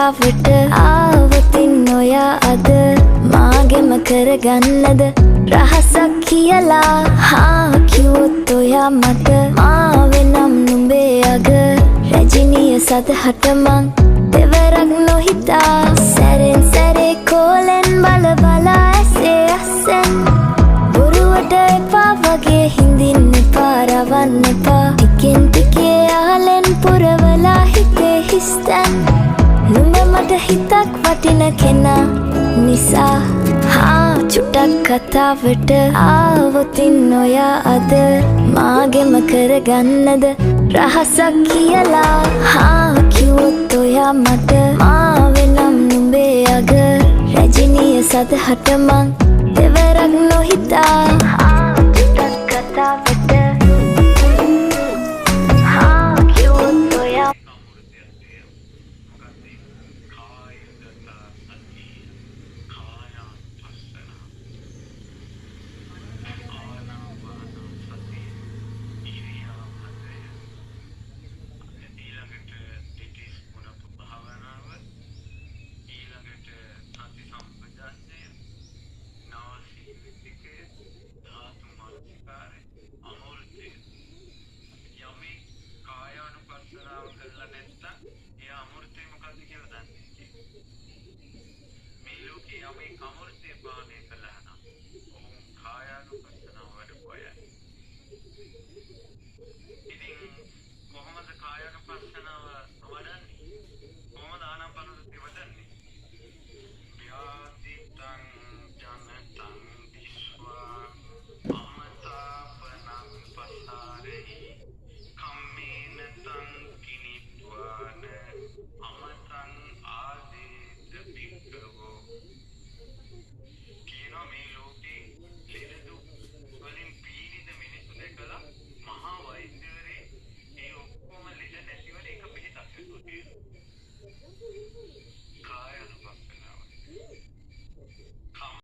කතාවට ආවතින් ඔයා අද මාගෙම කරගන්නද රහසක් කියලා කිව්වොත් ඔයා මට මාවෙනම් නුඹේ අග රැජිනිය සදහට මං දෙවරක් නොහිතා සැරෙන් සැරේ කෝලෙන් බල බලා ඇසේ අස්සෙන් බොරුවට එපා වගේ හිඳින්න එපා රවන්න එපා ටිකෙන් ටිකේ ආලෙන් පුරවලා හිතේ හිස්තැන් නුඹ මට හිතක් වටින කෙනා නිසා චුට්ටක් කතාවට ආවොතින් ඔයා අද මාගෙම කරගන්නද රහසක් කියලා කිව්වොත් ඔයා මට මාවෙනම් නුඹේ අග රැජිනිය සදහට මං දෙවරක් නොහිතා චුට්ටක් කතාවට කිව්වොත් ඔයා